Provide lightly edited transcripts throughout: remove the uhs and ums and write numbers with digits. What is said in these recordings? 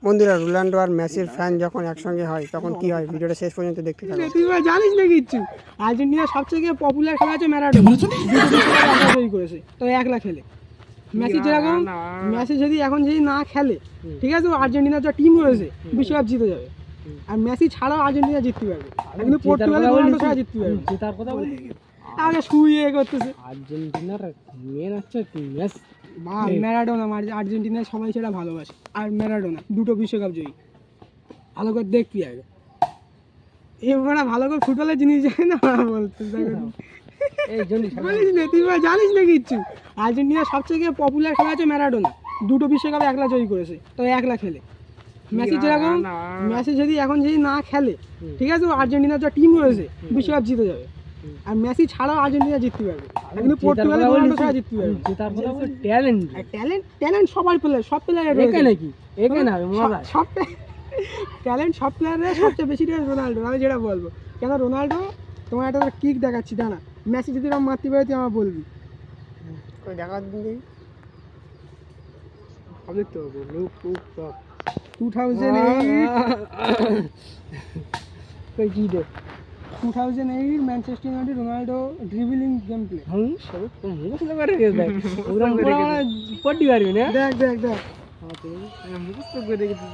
বন্ধুরা, রোনাল্ডো আর মেসির ফ্যান যখন একসঙ্গে হয় তখন কি হয়, ভিডিওটা শেষ পর্যন্ত দেখতে থাকো। তুই জানিস না কিচ্ছু। আর্জেন্টিনার সবথেকে পপুলার খেলা আছে ম্যারাডোনা, তৈরি করেছে তো একলা খেলে। মেসি যেরকম, মেসি যদি এখন না খেলে, ঠিক আছে, আর্জেন্টিনার যা টিম রয়েছে বিশ্বকাপ জিতে যাবে। আর মেসি ছাড়াও আর্জেন্টিনা জিততে পারবে, কিন্তু পর্তুগাল রোনাল্ডো ছাড়া জিততে পারবে। জেতার কথা বলি আগে শুয়ে করতেছে আর্জেন্টিনার মেন হচ্ছে মেসি, ম্যারাডোনা। আর্জেন্টিনার সবাই সেটা ভালোবাসে, আর ম্যারাডোনা দুটো বিশ্বকাপ জয়ী। ভালো করে দেখবি আগে, এবারে ভালো করে ফুটবলের জিনিস জানি না বলতে বলিস না, তুই জানিস না কিচ্ছু। আর্জেন্টিনার সবথেকে পপুলার খেলা আছে ম্যারাডোনা, দুটো বিশ্বকাপ একলা জয়ী করেছে তো একলা খেলে। মেসি যেরকম, মেসি যদি এখন না খেলে, ঠিক আছে, আর্জেন্টিনার যা টিম রয়েছে বিশ্বকাপ জিতে যাবে। আর মেসি ছাড়াও আর্জেন্টিনা জিততে পারবে, কিন্তু পর্তুগাল রোনাল্ডো ছাড়া জিততে পারবে। জেতার কথা বলি ট্যালেন্ট, ট্যালেন্ট সবার প্লেয়ার, সব প্লেয়ারের এখানে কি এখানে হবে মজা। সব ট্যালেন্ট সব প্লেয়ারের সবচেয়ে বেশি রোনাল্ডো। আমি যেটা বলবো, কেন রোনাল্ডো, তোমার একটা কিক দেখাচ্ছি দাঁড়া। মেসি যদি এরকম মারতে পারে তুই আমার বলবি, ওই দেখা দিন হবে তো। 2008 Manchester United Ronaldo dribbling game play. মুখস্থ করে দেখ, ওরকম করে পড়তে পারবি না। দেখ দেখ দেখ, মুখস্থ করে দেখেছিস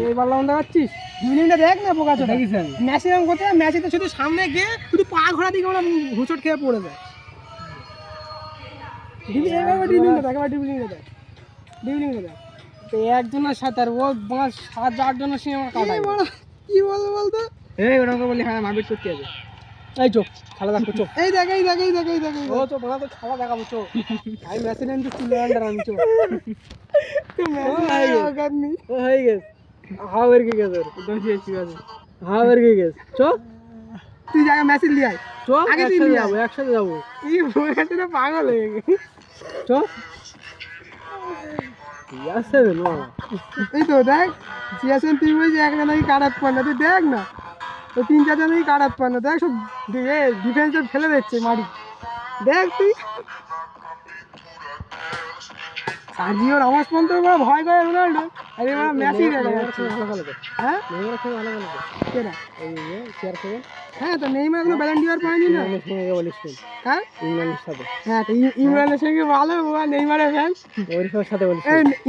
এই বাল্লাম দেখাচ্ছিস, ড্রিবলিংটা দেখ না পোকা চোদা। মেসি এরকম করতে, মেসিতে শুধু সামনে গিয়ে শুধু পা ঘোরা দিকে আমরা হুচট খেয়ে পড়ে যায়। ড্রিবলিংটা দেখ, এবার ড্রিবলিংটা দেখ, ড্রিবলিংটা দেখ। তো একজনের সাথে আর ও 5-8 জনের সঙ্গে আমার কাটাই। কি বলবো বলতো, এই ওরকম বলি হ্যাঁ মারপিট করতে হবে। এই চোখ খেলা দেখো, চোখ এই দেখ এই দেখ এই দেখ এই দেখ। ও চোখ বলা তো খেলা দেখাবো, চোখ আমি মেসিডেন্ট তুলে আন্ডার আমি চোখ ও হয়ে গেছে। হাওয়ার কি গেছে একদম ঠিক আছে, হাওয়ার কি গেছে। চোখ তুই জায়গা মেসি লিয়ে আয়, চোখ আগে একসাথে তুই যাবো, একসাথে যাবো। এই বইটা পাগল হয়ে গেছে। চোখ আছে না, এই তো দেখ, সিয়াসেন তুই বলছি একটা নাকি খারাপ পান না, তুই দেখ না, তো 3-4 জন নাকি খারাপ পান না। দেখ সব ডিফেন্সে ফেলে দিচ্ছে মারি, দেখ তুই। সার্জিওর আওয়াজ পর্যন্ত ভয় করে রোনাল্ডো, আর এবার মেসি দেখা যাচ্ছে। হ্যাঁ কেনা, হ্যাঁ তো নেইমার এখনো ব্যালন ডিওর পায়নি না। হ্যাঁ ইংল্যান্ডের সাথে, হ্যাঁ তো ইমরানের সঙ্গে ভালো, নেইমারের ফ্যান ওর সাথে বলি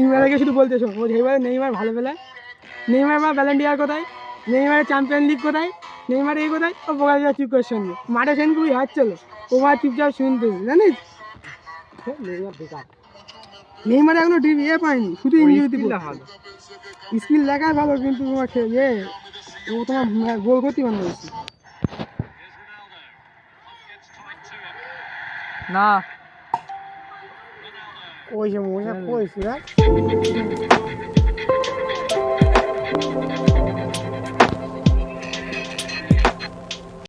ইমরানকে শুধু বলতে শোন, ও যেইবারে নেইমার ভালো পেলে, নেইমার বা ব্যালন ডিওর কোথায়, নেইমারের চ্যাম্পিয়ন লিগ কোথায়, নেইমার এই কোথায়, ও বোকা যা চুপ করে শুনবে। মাঠে সেন খুবই হাঁটছিল, ও মা চুপচাপ শুনতে, জানিস নেইমার এখনো পায়নি, শুধু ইঞ্জুরিতে ভালো। স্কিল লেখায় ভালো, কিন্তু তোমার ও তোমার গোল করতে পারবে না। ওই যে মজা কইছি।